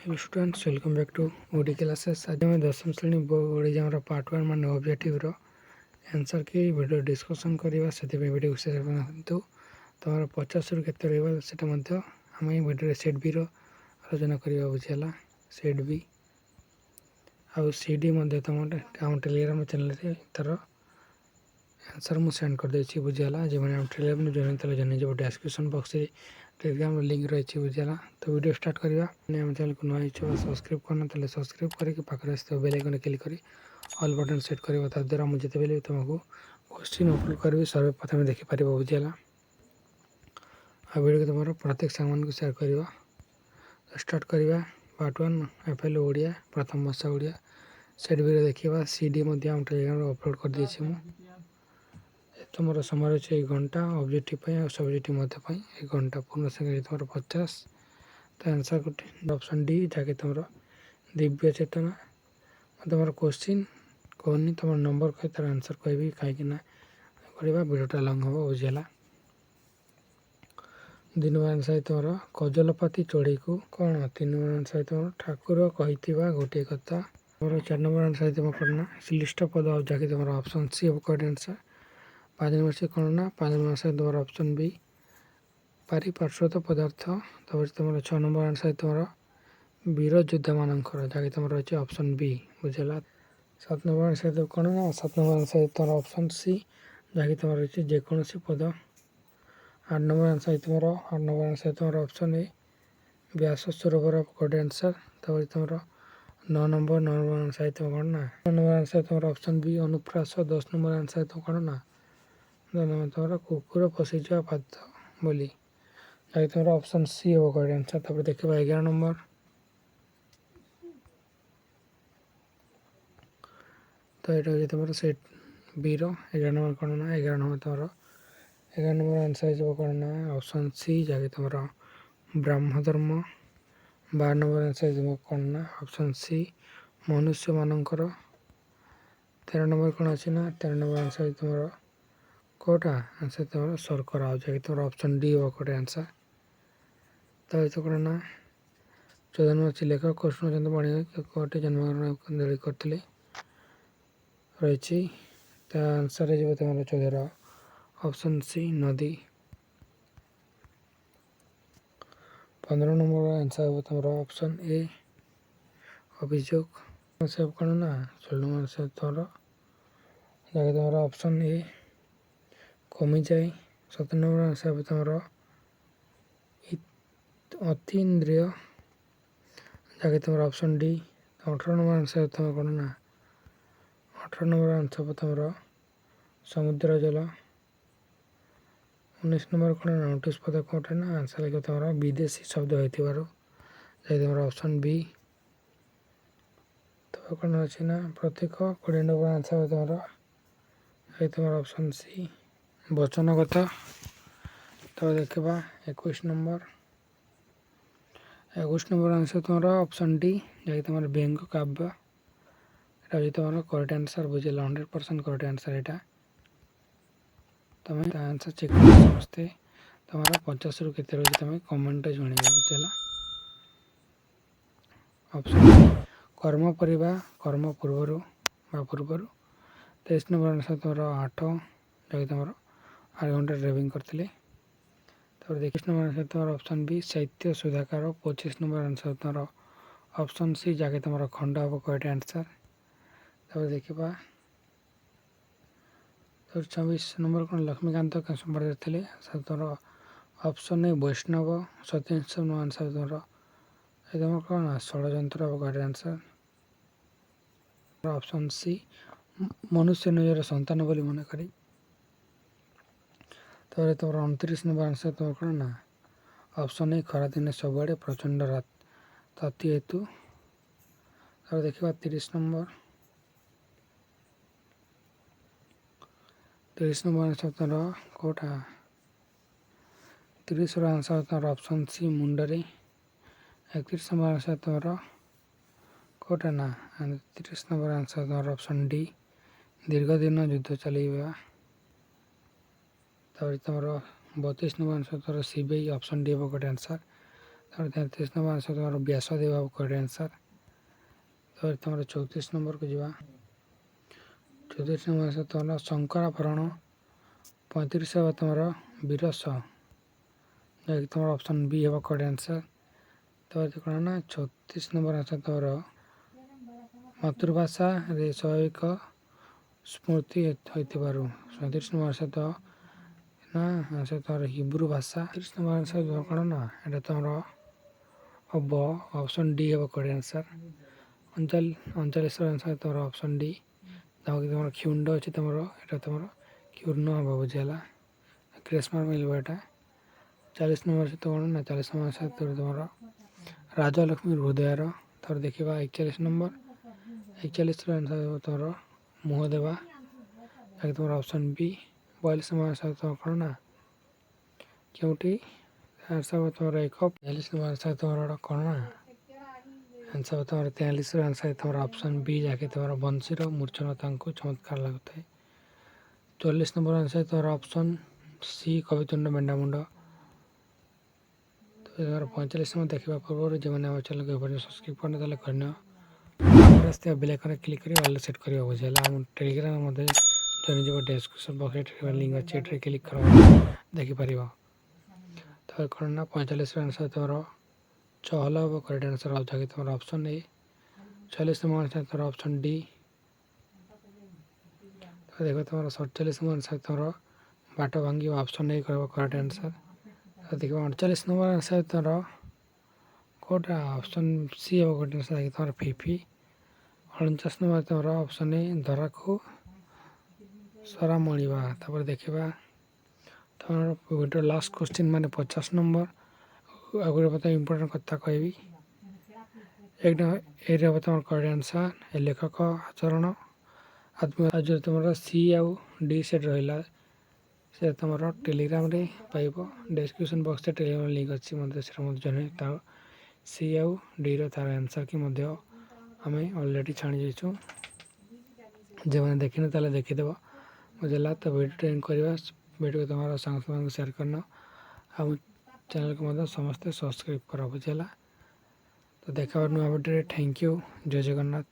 Hello students welcome back to OD classes. आज आम 10वीं श्रेणी ओडिया पार्ट 1 मान objective answer key video discussion करवा से वीडियो शेयर करते तुम 50 रु केते रहा आम वीडियो सेट बी आलोचना करवा बुझीगला। सेट बी आउ सी डी तुम आम टेलीग्राम चैनल तार आंसर मुझे सेंड कर देती बुझीगला। जो मैंने टेलीग्राम जॉइन थे जान डिस्क्रिप्शन बॉक्स में टेलीग्राम लिंक रही बुझीगला। तो वीडियो स्टार्ट करवा। आम चैनल को नुआ सब्सक्राइब करना सब्सक्राइब करके पाखे आस बेल आइकन क्लिक कर ऑल बटन सेट करवा द्वारा मुझे जिते तुमको क्वेश्चन अपलोड करी सर्वप्रथम देखिपार बुझीगला। आ वीडियो को तुम प्रत्येक सांग को सेयार करवा। स्टार्ट करवा पार्ट 1 एफएल ओडिया प्रथम भाषा ओडिया सेट भी देखा। सी डी आम टेलीग्राम अपलोड कर देছি ମୁଁ। तुम समय अच्छे 1 घंटा ऑब्जेक्टिव सब्जेक्टिव एक घंटा पूर्ण संख्या तुम 50। तो आंसर ऑप्शन डी जहाँकि तुम दिव्य चेतना। तुम क्वेश्चन कहनी तुम नंबर कह तार आंसर कहबी कहीं करवा वीडियोटा लंग हम बुझीगला। 2 नंबर आंसर तुम कजलपाती चढ़ई को कौन। 3 नंबर आंसर तुम ठाकुर कही गोटे कथा। 4 नंबर आंसर तुम करना श्लिष्ट पद जहाँकि तुम ऑप्शन सी अब करेक्ट आंसर। 5 नंबर से कौन ना 5 नंबर आंसर तुम ऑप्शन बी पारिपार्श्वत पदार्थ। तब तुम 6 नंबर आंसर तुम वीर योद्धा मानकर जहाँकि तुम रही ऑप्शन बी बुझेगा। 7 नंबर आंसर तुम कौन ना 7 नंबर आंसर तुम ऑप्शन सी जहाँकि तुम रही जेकोसी पद। 8 नंबर आंसर तुम ऑप्शन ए व्यास सरोवर करेक्ट आंसर। तब तुम 9 नंबर आंसर तुम कौन ना 9 नंबर आंसर तुम ऑप्शन बी अनुप्रास। 10 नंबर आंसर तुम कौन ना तुम कुकुर पशिजा पाद बोली जहाँकि तुम ऑप्शन सी हम करेक्ट आंसर। तब देखा 11 नंबर। तो यहाँ हूँ तुम सेट बी 11 नंबर कौन ना 11 नंबर तुम 11 नंबर आंसर जो कौन ना ऑप्शन सी जहाँकि तुम ब्राह्म धर्म। 12 नंबर आंसर तुम कौन ना ऑप्शन सी मनुष्य मानकर। 13 नंबर कौन अच्छी ना 13 नंबर आंसर तुम कौटा आंसर तुम शर्करा जहाँकि तुम ऑप्शन डी हम करेक्ट आंसर। तब तो कौन ना 14 नंबर अच्छी लेखक कृष्णचंद्र बणिक जन्मग्रहण दली करते रही। आंसर है तुम 14 ऑप्शन सी नदी। 15 नंबर आंसर है तुम ऑप्शन ए अभियोग। सब कौन ना 16 नंबर आंसर तुम जहाँकि तुम ऑप्शन ए कमी जाए। 17 नंबर आंसर है तुम अतीन्द्रिय जहाँकि तुम ऑप्शन डी। 18 नंबर आंसर तुम कौन ना 18 नंबर आंसर तुम समुद्र जल। 19 नंबर कौन ना 29 पद कौटे ना आंसर लिखो तुम विदेशी शब्द होती तुम ऑप्शन बी। तब कौन अच्छी ना प्रतीक। 20 नंबर आंसर तुम ऑप्शन सी वचनगत। तब देखा 21 नंबर। 21 नंबर आंसर तुम ऑप्शन डी जहाँकि तुम व्यंग काव्य ये तुम करेक्ट आंसर बुझेगा 100% करेक्ट आंसर यहाँ। तुम आंसर चेक कर समस्ते तुम 50 रु केते रही तुम कमेंट जन बुझेगा। ऑप्शन कर्म परिवा कर्म पूर्वर पूर्वर। 23 नंबर आंसर तुम 8 जहाँकि तुम 8 घंटा ड्राइविंग करते। तब 21 नंबर आंसर तुम ऑप्शन बी साहित्य सुधाकर। 25 नंबर आंसर तुम ऑप्शन सी जहाँकि तुम खंड हम करेक्ट आंसर। तब देखा 26 नंबर कौन लक्ष्मीकांत संपर्क थे तुम option A Vaishnav. 27 number answer तुम कौन षड्यंत्र करेक्ट आंसर। ऑप्शन सी मनुष्य निजर संतान बोली मन करी। तब तुम 29 नंबर आंसर तुम कौन ना ऑप्शन ए खरा दिन सबुआड़े प्रचंड ताती हेतु। तब देखा 30 नंबर। 30 नंबर आंसर तुम कौटा 30 आंसर तुम ऑप्शन सी मुंडरे। 31 नंबर आंसर तुम कौटा ना 30 नंबर आंसर तुम ऑप्शन डी दीर्घ दिन युद्ध चलवा। तब तुम 32 नंबर आंसर तुम सीबीआई ऑप्शन डी हम करेक्ट आंसर। ତାପରେ 33 ନମ୍ବର ଆନ୍ସର୍ ତୁମର ବ୍ୟାସଦେବ ହେବ କରେକ୍ଟ ଆନ୍ସର୍। ତାପରେ ତୁମର 34 ନମ୍ବରକୁ ଯିବା। 34 ନମ୍ବର ଆନ୍ସର୍ ତୁମର ଶଙ୍କରାଭରଣ। 35 ହେବ ତୁମର ବିରସ, ଯାହାକି ତୁମର ଅପସନ୍ ବି ହେବ କରେକ୍ଟ ଆନ୍ସର୍। ତାପରେ କ'ଣ ନା 36 ନମ୍ବର ଆନ୍ସର୍ ତୁମର ମାତୃଭାଷାରେ ସ୍ୱାଭାବିକ ସ୍ମୃତି ହୋଇଥିବାରୁ। 37 ନମ୍ବର ଆନ୍ସର୍ ନା ଆନ୍ସର୍ ତୁମର ହିବ୍ରୁ ଭାଷା। 30 ନମ୍ବର ଆନ୍ସର୍ କ'ଣ ନା ଏଇଟା ତୁମର ହେବ ଅପସନ୍ ଡି ହେବ କରେକ୍ଟ ଆନ୍ସର୍। 39ର ଆନ୍ସର୍ ତୁମର ଅପସନ୍ ଡି, ଯାହାକି ତୁମର କ୍ଷୁଣ୍ଡ ଅଛି ତୁମର, ଏଇଟା ତୁମର କ୍ଷୁର୍ଣ୍ଣ ହେବ ବୁଝିହେଲା, ଗ୍ରେସ୍ମାର୍କ ମିଳିବ ଏଇଟା। 40 ନମ୍ବର ସହିତ କ'ଣ ନା 40 ନମ୍ବର ଆନ୍ସର୍ ତୁମର ରାଜଲକ୍ଷ୍ମୀ ହୃଦୟର। ତାପରେ ଦେଖିବା 41 ନମ୍ବର। 41ର ଆନ୍ସର୍ ତୁମର ମୁହଁ ଦେବା, ଯାହାକି ତୁମର ଅପସନ୍ ବି। 42 ନମ୍ବର ଆନ୍ସର୍ ତୁମର କ'ଣ ନା କେଉଁଠି, ଆନ୍ସର୍ ହେବ ତୁମର ଏକ। 43 ନମ୍ବର ଆନ୍ସର୍ ତୁମର କ'ଣ ନା ଆନ୍ସର୍ ହେବ ତୁମର 43ର ଆନ୍ସର୍ ତୁମର ଅପସନ୍ ବି, ଯାହାକି ତୁମର ବଂଶୀର ମୂର୍ଚ୍ଛନତାଙ୍କୁ ଚମତ୍କାର ଲାଗୁଥାଏ। 44 ନମ୍ବର ଆନ୍ସର୍ ତୁମର ଅପସନ୍ ସି କବିତୁଣ୍ଡ ମେଣ୍ଢାମୁଣ୍ଡ। ତୁମର 45 ନମ୍ବର ଦେଖିବା ପୂର୍ବରୁ ଯେମାନେ ଆମ ଚ୍ୟାନେଲକୁ ଏପର୍ଯ୍ୟନ୍ତ ସବସ୍କ୍ରାଇବ୍ କରିନ ତାହେଲେ କରିନିଅ। ଆସିଥିବା ବେଲ୍ ଆଇକନ୍ରେ କ୍ଲିକ୍ କରି ଅଲ୍ ସେଟ୍ କରିବା ବୁଝିହେଲା। ଆମ ଟେଲିଗ୍ରାମ ମଧ୍ୟ ଜଏନ୍ ଯିବ, ଡେସ୍କ୍ରିପ୍ସନ୍ ବକ୍ସରେ ଟେଲିଗ୍ରାମ ଲିଙ୍କ୍ ଅଛି, ଏଠାରେ କ୍ଲିକ୍ କର ଦେଖିପାରିବ। ତାପରେ କ'ଣ ନା 45ର ଆନ୍ସର୍ ତୁମର ଚହଲ ହେବ କରେକ୍ଟ ଆନ୍ସର୍, ଯାହାକି ତୁମର ଅପସନ୍ ଏ। 46 ନମ୍ବର ଆନ୍ସର୍ ତୁମର ଅପସନ୍ ଡି। ତାପରେ ଦେଖ ତୁମର 47 ନମ୍ବର ଆନ୍ସର୍ ତୁମର ବାଟ ଭାଙ୍ଗିବ, ଅପସନ୍ ଏ କରିବ କରେକ୍ଟ ଆନ୍ସର୍। ଦେଖିବ 48 ନମ୍ବର ଆନ୍ସର୍ ତୁମର କେଉଁଟା ଅପସନ୍ ସି ହେବ କରେକ୍ଟ ଆନ୍ସର୍, ଯାହାକି ତୁମର ଫିଫି। 49 ନମ୍ବର ତୁମର ଅପସନ୍ ଏ ଧରାକୁ ସରା ମଳିବା। ତାପରେ ଦେଖିବା ତୁମର ଭିଡ଼ିଓ ଲାଷ୍ଟ କ୍ୱେଶ୍ଚିନ୍ ମାନେ 50 ନମ୍ବର। ଆଉ ଗୋଟେ କଥା ଇମ୍ପୋର୍ଟାଣ୍ଟ କଥା କହିବି, ଏଇଟା ହେବ ତୁମର କରେକ୍ଟ ଆନ୍ସର୍। ଏ ଲେଖକ ଆଚରଣ ଆଉ ଯେଉଁ ତୁମର ସି ଆଉ ଡି ସେଟ୍ ରହିଲା, ସେ ତୁମର ଟେଲିଗ୍ରାମରେ ପାଇବ, ଡେସ୍କ୍ରିପ୍ସନ୍ ବକ୍ସରେ ଟେଲିଗ୍ରାମ ଲିଙ୍କ୍ ଅଛି, ମଧ୍ୟ ସେଟା ମଧ୍ୟ ଜଣେ ତାର ସି ଆଉ ଡିର ତାର ଆନ୍ସର୍ କି ମଧ୍ୟ ଆମେ ଅଲରେଡ଼ି ଛାଣି ଯାଇଛୁ। ଯେଉଁମାନେ ଦେଖିନ ତାହେଲେ ଦେଖିଦେବ ବୁଝିଲା। ତ ଭିଡ଼ିଓ ଏଣ୍ଡ କରିବା, ଭିଡ଼ିଓ ତୁମର ସାଙ୍ଗମାନଙ୍କୁ ସେୟାର କରିନ, ଆଉ ଚ୍ୟାନେଲକୁ ମଧ୍ୟ ସମସ୍ତେ ସବସ୍କ୍ରାଇବ୍ କର ବୁଝିହେଲା। ତ ଦେଖା ନୂଆ ଭିଡ଼ିଓରେ। ଥ୍ୟାଙ୍କ ୟୁ, ଜୟ ଜଗନ୍ନାଥ।